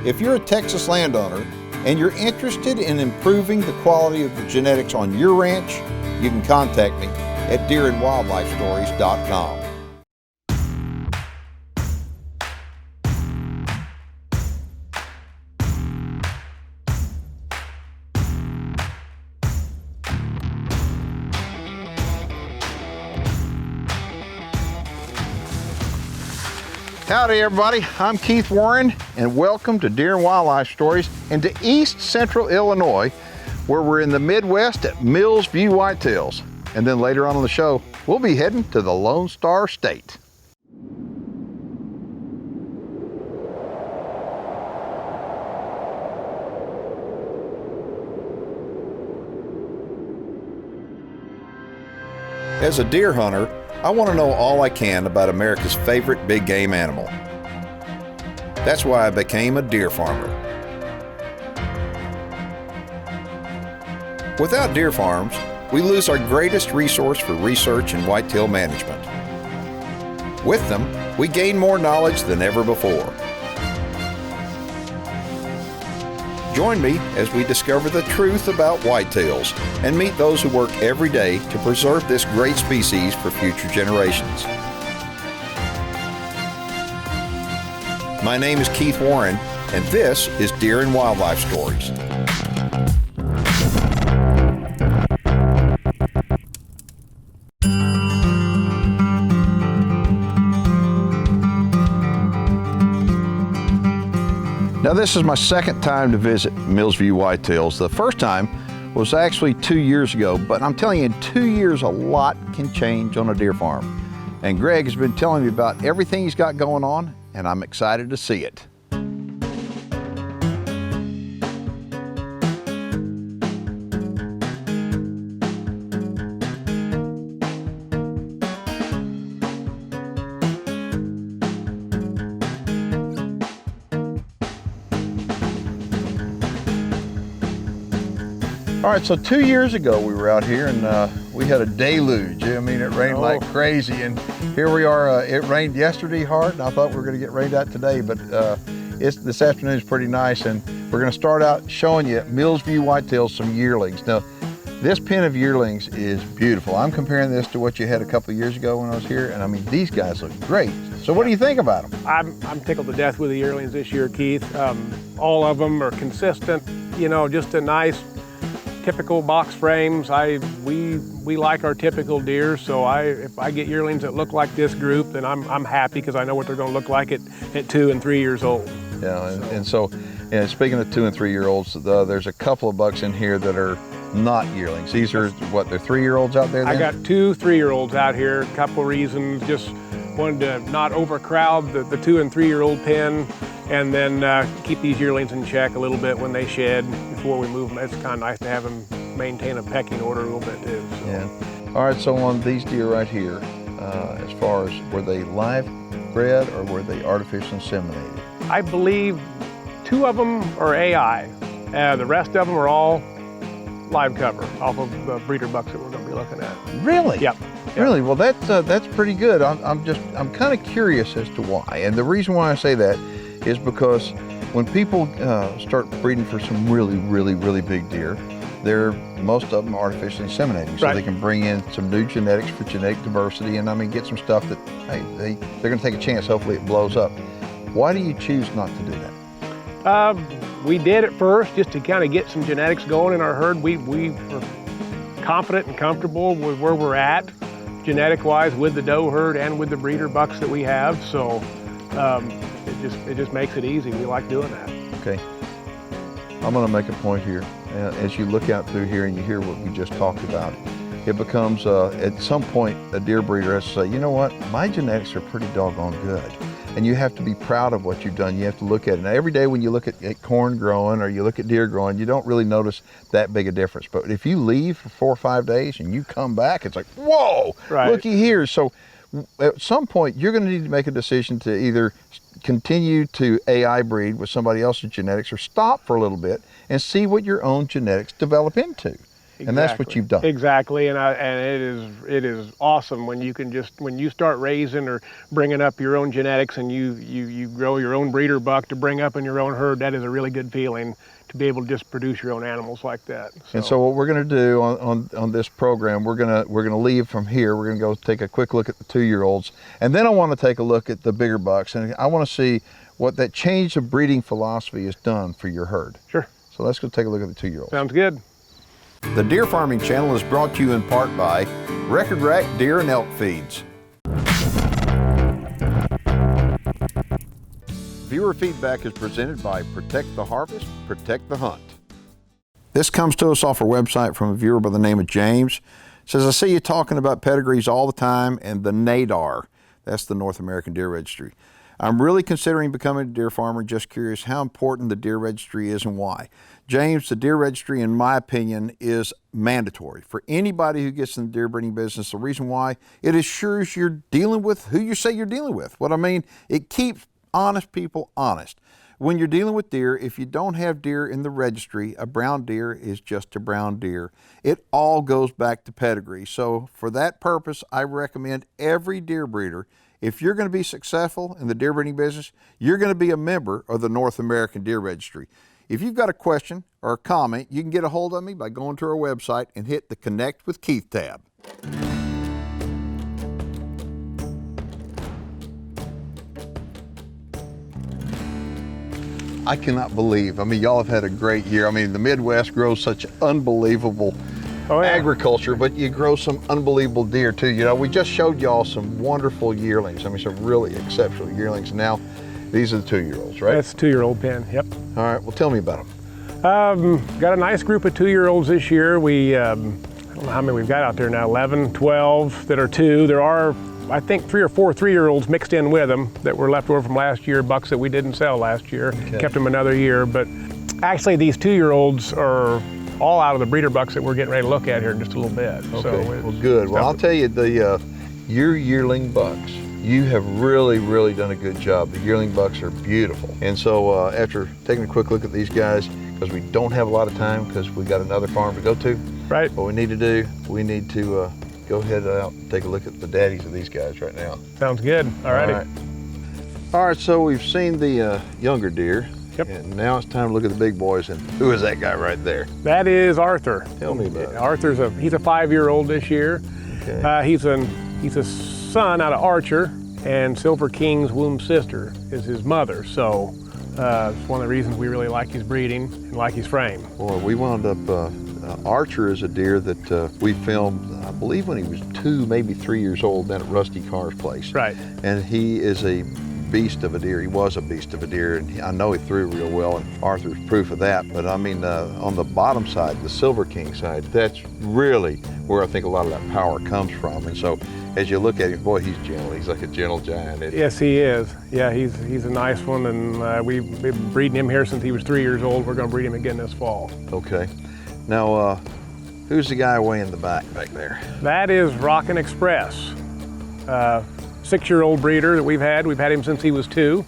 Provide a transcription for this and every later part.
If you're a Texas landowner and you're interested in improving the quality of the genetics on your ranch, you can contact me at deerandwildlifestories.com. Howdy everybody, I'm Keith Warren and welcome to Deer and Wildlife Stories into East Central Illinois, where we're in the Midwest at Millsview Whitetails. And then later on in the show, we'll be heading to the Lone Star State. As a deer hunter, I want to know all I can about America's favorite big game animal. That's why I became a deer farmer. Without deer farms, we lose our greatest resource for research and whitetail management. With them, we gain more knowledge than ever before. Join me as we discover the truth about whitetails and meet those who work every day to preserve this great species for future generations. My name is Keith Warren, and this is Deer and Wildlife Stories. Now this is my second time to visit Millsview Whitetails. The first time was actually 2 years ago, but I'm telling you, in 2 years a lot can change on a deer farm. And Greg has been telling me about everything he's got going on, and I'm excited to see it. All right, so 2 years ago we were out here and we had a deluge. I mean, it rained like crazy, and here we are. It rained yesterday hard, and I thought we were gonna get rained out today, but this afternoon is pretty nice, and we're gonna start out showing you at Millsview Whitetails some yearlings. Now, this pen of yearlings is beautiful. I'm comparing this to what you had a couple of years ago when I was here, and I mean, these guys look great. So what do you think about them? I'm tickled to death with the yearlings this year, Keith. All of them are consistent, you know, just a nice, typical box frames. We like our typical deer, so if I get yearlings that look like this group, then I'm happy because I know what they're going to look like at 2 and 3 years old. Yeah, and so speaking of 2 and 3 year olds, there's a couple of bucks in here that are not yearlings. These are what, they're 3 year olds out there then? I got 2 3-year-olds out here. A couple of reasons. Just wanted to not overcrowd the 2 and 3 year old pen, and then keep these yearlings in check a little bit when they shed before we move them. It's kind of nice to have them maintain a pecking order a little bit too. So. Yeah. All right, so on these deer right here, as far as were they live bred or were they artificially inseminated? I believe 2 of them are AI. The rest of them are all live cover off of the breeder bucks that we're going to be looking at. Really? Yep. Really? Well, that's pretty good. I'm kind of curious as to why, and the reason why I say that is because when people start breeding for some really big deer, most of them are artificially inseminating, so right. They can bring in some new genetics for genetic diversity, and I mean get some stuff that they're going to take a chance. Hopefully it blows up. Why do you choose not to do that? We did at first just to kind of get some genetics going in our herd. We were confident and comfortable with where we're at genetic-wise with the doe herd and with the breeder bucks that we have. So it just makes it easy. We like doing that. Okay. I'm going to make a point here. As you look out through here and you hear what we just talked about, it becomes, at some point, a deer breeder has to say, you know what, my genetics are pretty doggone good. And you have to be proud of what you've done. You have to look at it. Now, every day when you look at corn growing or you look at deer growing, you don't really notice that big a difference. But if you leave for 4 or 5 days and you come back, it's like, whoa, right. Looky here. So at some point, you're going to need to make a decision to either continue to AI breed with somebody else's genetics or stop for a little bit and see what your own genetics develop into. And that's what you've done. Exactly, and it is awesome when you can when you start raising or bringing up your own genetics and you grow your own breeder buck to bring up in your own herd. That is a really good feeling to be able to just produce your own animals like that. And so what we're going to do on this program, we're going to leave from here. We're going to go take a quick look at the 2-year-olds, and then I want to take a look at the bigger bucks, and I want to see what that change of breeding philosophy has done for your herd. Sure. So let's go take a look at the 2-year-olds. Sounds good. The Deer Farming Channel is brought to you in part by Record Rack Deer and Elk Feeds. Viewer feedback is presented by Protect the Harvest, Protect the Hunt. This comes to us off our website from a viewer by the name of James. It says, I see you talking about pedigrees all the time and the NADAR. That's the North American Deer Registry. I'm really considering becoming a deer farmer, just curious how important the deer registry is and why. James, the deer registry, in my opinion, is mandatory for anybody who gets in the deer breeding business. The reason why, it assures you're dealing with who you say you're dealing with. What I mean, it keeps honest people honest. When you're dealing with deer, if you don't have deer in the registry, a brown deer is just a brown deer. It all goes back to pedigree. So for that purpose, I recommend every deer breeder, if you're going to be successful in the deer breeding business, you're going to be a member of the North American Deer Registry. If you've got a question or a comment, you can get a hold of me by going to our website and hit the Connect with Keith tab. I cannot believe, I mean, y'all have had a great year. I mean, the Midwest grows such unbelievable agriculture, but you grow some unbelievable deer too. You know, we just showed y'all some wonderful yearlings. I mean, some really exceptional yearlings. Now, these are the 2-year-olds, right? That's a 2-year-old pen, yep. All right, well, tell me about them. Got a nice group of 2-year-olds this year. We, I don't know how many we've got out there now, 11, 12 that are 2. There are, I think, 3 or 4 3-year-olds mixed in with them that were left over from last year, bucks that we didn't sell last year. Okay. Kept them another year, but actually these 2-year-olds are all out of the breeder bucks that we're getting ready to look at here in just a little bit. Okay, so well, good. Well, I'll tell you, your yearling bucks, you have really done a good job. The yearling bucks are beautiful. And so after taking a quick look at these guys, because we don't have a lot of time because we got another farm to go to. Right. What we need to do, we need to go ahead out and take a look at the daddies of these guys right now. Sounds good. All righty. All right, so we've seen the younger deer. Yep. And now it's time to look at the big boys. And who is that guy right there? That is Arthur. Tell me about it. Arthur's he's a 5-year-old this year. Okay. He's a son out of Archer, and Silver King's womb sister is his mother. So it's one of the reasons we really like his breeding and like his frame. Boy, we wound up, Archer is a deer that we filmed, I believe when he was 2, maybe 3 years old down at Rusty Carr's place. Right. And he is a beast of a deer. He was a beast of a deer, and I know he threw real well, and Arthur's proof of that. But I mean, on the bottom side, the Silver King side, that's really where I think a lot of that power comes from. And so as you look at him, boy, he's gentle. He's like a gentle giant. Yes, he is. Yeah, he's a nice one, and we've been breeding him here since he was 3 years old. We're going to breed him again this fall. Okay. Now, who's the guy way in the back there? That is Rockin' Express. 6-year-old breeder that we've had. We've had him since he was 2.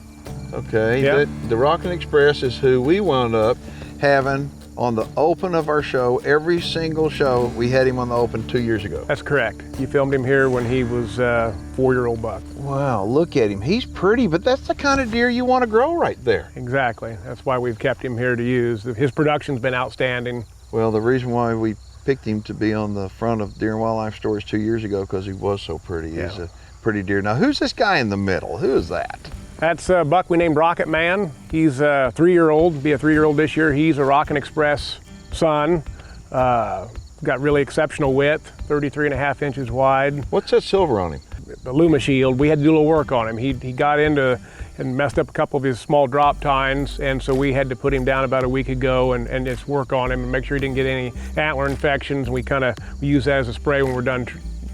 Okay, yep. The Rockin' Express is who we wound up having on the open of our show. Every single show, we had him on the open 2 years ago. That's correct. You filmed him here when he was a 4-year-old buck. Wow, look at him. He's pretty, but that's the kind of deer you want to grow right there. Exactly. That's why we've kept him here to use. His production's been outstanding. Well, the reason why we picked him to be on the front of Deer and Wildlife Stories 2 years ago, because he was so pretty. Yeah. He's a pretty deer. Now, who's this guy in the middle? Who is that? That's a buck we named Rocket Man. He's a 3-year-old, be a 3-year-old this year. He's a Rockin' Express son. Got really exceptional width, 33.5 inches wide. What's that silver on him? The Luma Shield. We had to do a little work on him. He got into and messed up a couple of his small drop tines, and so we had to put him down about a week ago and just work on him and make sure he didn't get any antler infections. We use that as a spray when we're done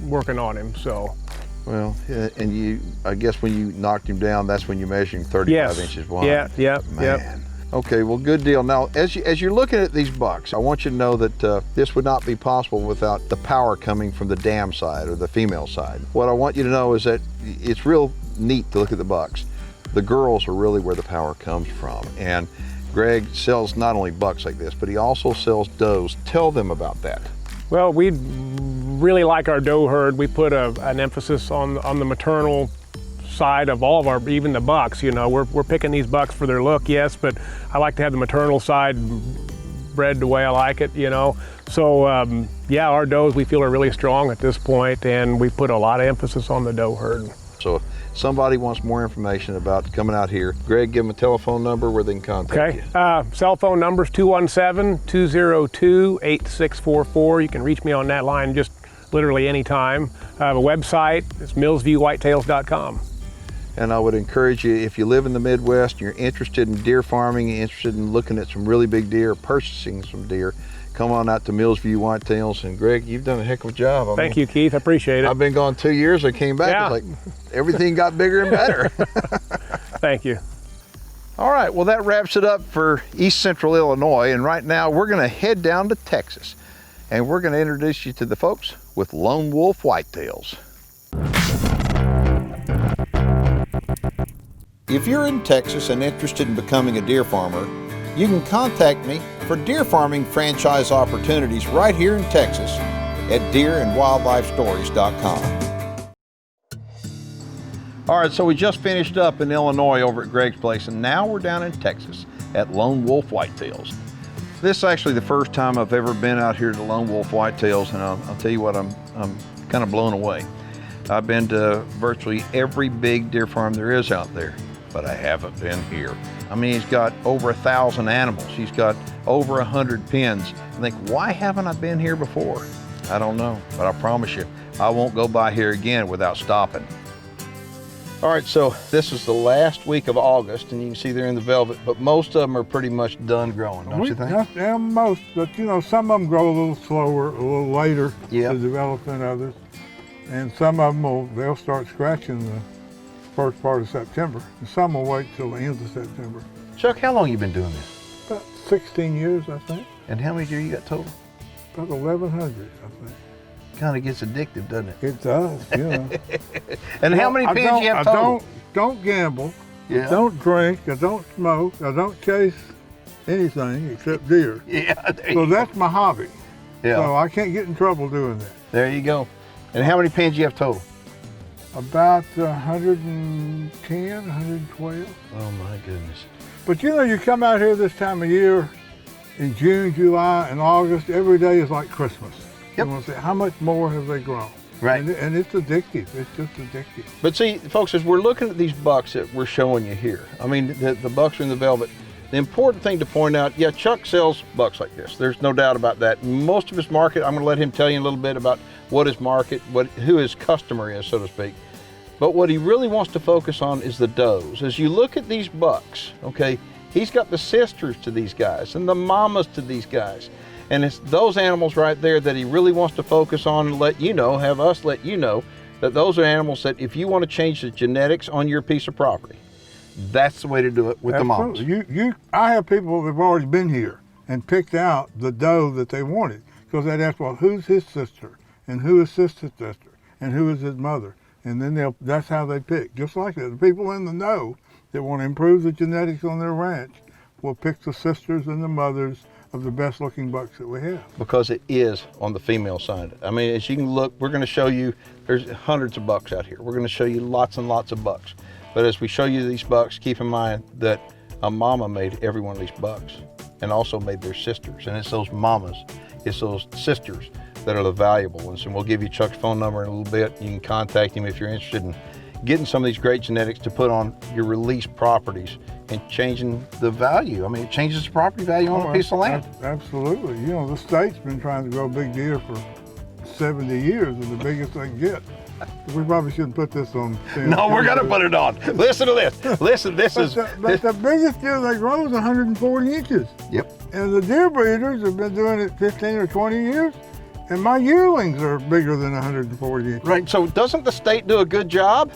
working on him. So. Well, and I guess when you knocked him down, that's when you measured him 35 inches wide. Yeah, Man. Okay, well, good deal. Now, as you're looking at these bucks, I want you to know that this would not be possible without the power coming from the dam side or the female side. What I want you to know is that it's real neat to look at the bucks. The girls are really where the power comes from. And Greg sells not only bucks like this, but he also sells does. Tell them about that. Well, we really like our doe herd. We put an emphasis on the maternal side of all of our, even the bucks. You know, we're picking these bucks for their look, yes, but I like to have the maternal side bred the way I like it, you know. So yeah, our does we feel are really strong at this point, and we put a lot of emphasis on the doe herd. So if somebody wants more information about coming out here, Greg, give them a telephone number where they can contact you. Cell phone number is 217-202-8644. You can reach me on that line just literally anytime. I have a website, it's millsviewwhitetails.com. And I would encourage you, if you live in the Midwest, you're interested in deer farming, interested in looking at some really big deer, purchasing some deer, come on out to Millsview Whitetails. And Greg, you've done a heck of a job. Thank you, Keith. I appreciate it. I've been gone 2 years. I came back. Yeah. It's like everything got bigger and better. Thank you. All right. Well, that wraps it up for East Central Illinois. And right now we're going to head down to Texas, and we're going to introduce you to the folks with Lone Wolf Whitetails. If you're in Texas and interested in becoming a deer farmer, you can contact me for deer farming franchise opportunities right here in Texas at deerandwildlifestories.com. All right, so we just finished up in Illinois over at Greg's place, and now we're down in Texas at Lone Wolf Whitetails. This is actually the first time I've ever been out here to Lone Wolf Whitetails, and I'll tell you what, I'm kind of blown away. I've been to virtually every big deer farm there is out there, but I haven't been here. I mean, he's got over 1,000 animals. He's got over 100 pens. I think, why haven't I been here before? I don't know, but I promise you, I won't go by here again without stopping. All right, so this is the last week of August, and you can see they're in the velvet, but most of them are pretty much done growing, don't you think? Yeah, most, but you know, some of them grow a little slower, a little later Yep. to develop than others. And some of them they'll start scratching the first part of September. And some will wait till the end of September. Chuck, how long you been doing this? About 16 years, I think. And how many deer you got total? About 1,100, I think. Kind of gets addictive, doesn't it? It does, yeah. And how many pens you have total? I don't gamble. Yeah. I don't drink. I don't smoke. I don't chase anything except deer. Yeah. So that's my hobby. Yeah. So I can't get in trouble doing that. There you go. And how many pens you have total? About 110, 112. Oh my goodness. But you know, you come out here this time of year, in June, July, and August, every day is like Christmas. Yep. You want to say, how much more have they grown? Right. And it's addictive. It's just addictive. But see, folks, as we're looking at these bucks that we're showing you here, I mean, the bucks are in the velvet. The important thing to point out, yeah, Chuck sells bucks like this. There's no doubt about that. Most of his market, I'm going to let him tell you a little bit about what his market, who his customer is, so to speak. But what he really wants to focus on is the does. As you look at these bucks, okay, he's got the sisters to these guys and the mamas to these guys. And it's those animals right there that he really wants to focus on and let you know, have us let you know, that those are animals that if you want to change the genetics on your piece of property, that's the way to do it with Absolutely. the mamas. I have people that have already been here and picked out the doe that they wanted, because they'd ask, well, who's his sister, and who is his sister, and who is his mother, and then that's how they pick. Just like that, the people in the know that want to improve the genetics on their ranch will pick the sisters and the mothers of the best looking bucks that we have. Because it is on the female side. I mean, as you can look, we're going to show you, there's hundreds of bucks out here. We're going to show you lots and lots of bucks. But as we show you these bucks, keep in mind that a mama made every one of these bucks and also made their sisters. And it's those mamas, it's those sisters that are the valuable ones. And we'll give you Chuck's phone number in a little bit. You can contact him if you're interested in getting some of these great genetics to put on your released properties and changing the value. I mean, it changes the property value on a piece of land. Absolutely. You know, the state's been trying to grow big deer for 70 years, and the biggest they can get. We probably shouldn't put this on. No, we're going to put it on. Listen to this. Listen, this is... But the biggest deer they grow is 140 inches. Yep. And the deer breeders have been doing it 15 or 20 years, and my yearlings are bigger than 140 inches. Right, so doesn't the state do a good job?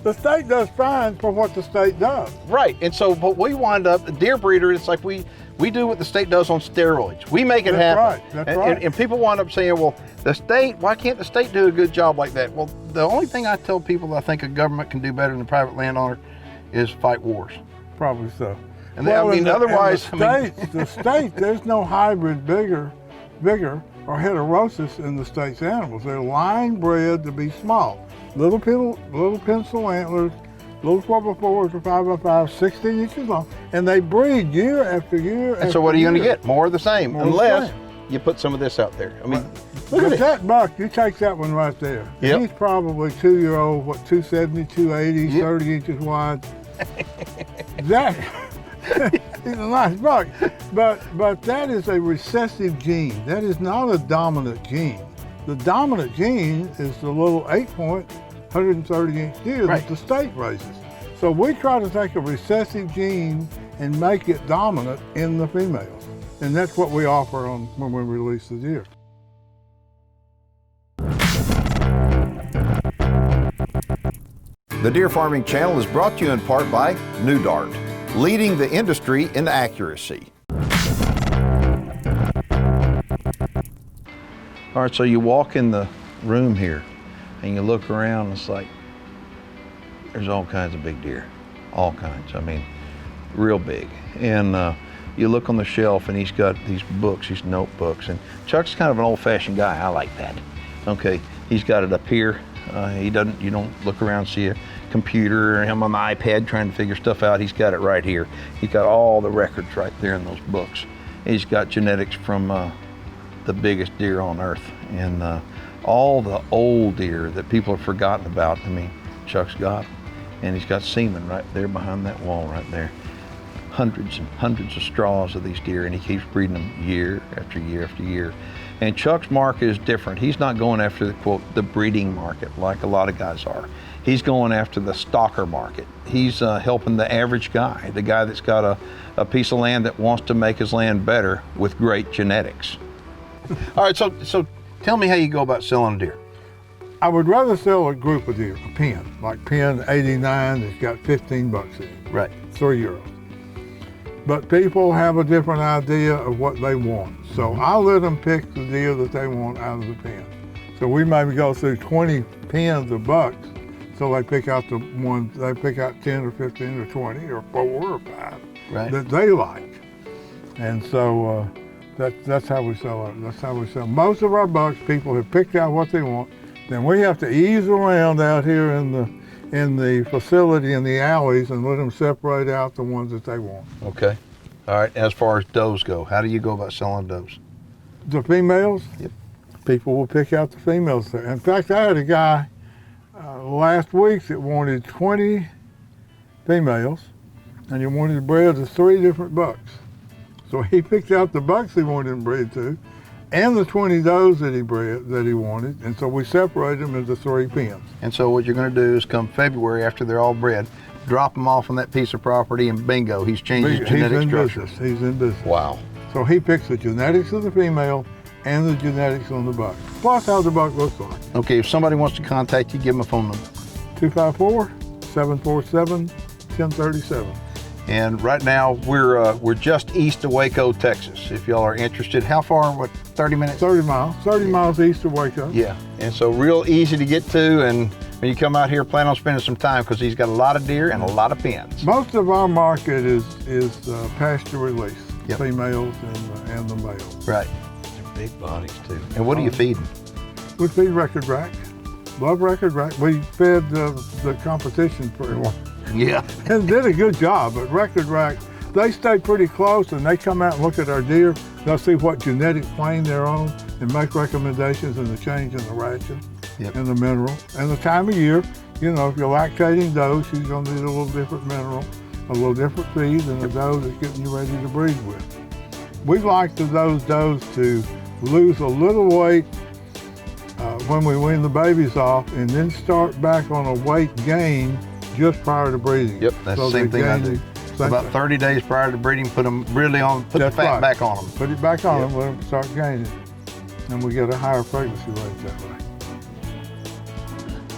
The state does fine for what the state does. Right, and so, but we wind up, a deer breeder, it's like we do what the state does on steroids. We make it happen. Right, that's right. And people wind up saying, well, the state, why can't the state do a good job like that? Well, the only thing I tell people that I think a government can do better than a private landowner is fight wars. Probably so. And otherwise, the state, there's no hybrid bigger are heterosis in the state's animals. They're line bred to be small. Little pencil antlers, little 4x4s or 5x5, 16 inches long, and they breed year after year And so what are you going to get? More of the same, More of the unless same. you put some of this out there. I mean, look But at it. that buck, you take that one right there. Yep. He's probably 2-year-old, what, 270, 280, Yep. 30 inches wide. That, he's a nice buck. But that is a recessive gene. That is not a dominant gene. The dominant gene is the little 8-point, 130-inch deer Right. that the state raises. So we try to take a recessive gene and make it dominant in the females. And that's what we offer on when we release the deer. The Deer Farming Channel is brought to you in part by New Dart, leading the industry in accuracy. All right, so you walk in the room here and you look around, it's like there's all kinds of big deer, all kinds. I mean, real big. And you look on the shelf and he's got these books, these notebooks, and Chuck's kind of an old-fashioned guy. I like that. Okay, he's got it up here. You don't look around and see a computer or him on the iPad trying to figure stuff out. He's got it right here. He's got all the records right there in those books. He's got genetics from the biggest deer on earth, and all the old deer that people have forgotten about. I mean, Chuck's got them. And he's got semen right there behind that wall right there. Hundreds and hundreds of straws of these deer, and he keeps breeding them year after year after year. And Chuck's market is different. He's not going after the, quote, the breeding market like a lot of guys are. He's going after the stalker market. He's helping the average guy, the guy that's got a piece of land that wants to make his land better with great genetics. All right, so tell me how you go about selling a deer. I would rather sell a group of deer, a pen, like pen 89 that's got 15 bucks in it. Right. 3-year-olds. But people have a different idea of what they want. So I'll let them pick the deer that they want out of the pen. So we maybe go through 20 pens of bucks. So they pick out the ones, they pick out 10 or 15 or 20 or 4 or 5 Right. that they like. And so that's how we sell it. That's how we sell. Most of our bucks, people have picked out what they want. Then we have to ease around out here in the facility, in the alleys, and let them separate out the ones that they want. Okay. All right, as far as does go, how do you go about selling does? The females? Yep. People will pick out the females there. In fact, I had a guy last week that wanted 20 females, and he wanted to breed to 3 different bucks. So he picked out the bucks he wanted to breed to, and the 20 does that he wanted, and so we separated them into 3 pens. And so what you're going to do is come February, after they're all bred, drop them off on that piece of property, and bingo, he's changed his genetic structure. He's in business. Wow. So he picks the genetics of the female and the genetics on the buck, plus how the buck looks like. Okay, if somebody wants to contact you, give them a phone number. 254-747-1037. And right now, we're just east of Waco, Texas. If y'all are interested, how far, what, 30 minutes? 30 miles east of Waco. Yeah, and so real easy to get to, and when you come out here, plan on spending some time because he's got a lot of deer and a lot of pens. Most of our market is pasture release, Yep. females and the males. Right. They're big bodies too. And what are you feeding? We feed record rack. Love record rack. We fed the competition for a while Yeah. and did a good job. But record rack, they stay pretty close and they come out and look at our deer. They'll see what genetic plane they're on and make recommendations in the change in the ration. Yep. And the mineral. And the time of year, you know, if you're lactating doe, she's going to need a little different mineral, a little different feed than a doe that's getting you ready to breed with. We like those does to lose a little weight when we wean the babies off and then start back on a weight gain just prior to breeding. Yep, that's the same thing I do. About 30 days prior to breeding, put them really on, put the fat back on them. Put it back on them, let them start gaining. And we get a higher pregnancy rate that way.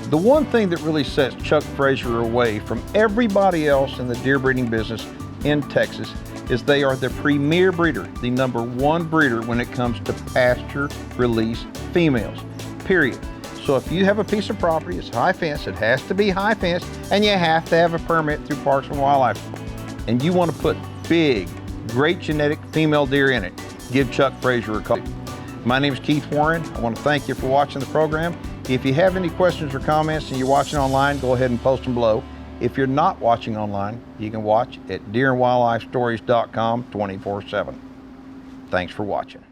The one thing that really sets Chuck Frazier away from everybody else in the deer breeding business in Texas is they are the premier breeder, the #1 breeder when it comes to pasture release females, period. So if you have a piece of property, it's high fence, it has to be high fence, and you have to have a permit through Parks and Wildlife, and you want to put big, great genetic female deer in it, give Chuck Frazier a call. My name is Keith Warren. I want to thank you for watching the program. If you have any questions or comments and you're watching online, go ahead and post them below. If you're not watching online, you can watch at deerandwildlifestories.com 24/7. Thanks for watching.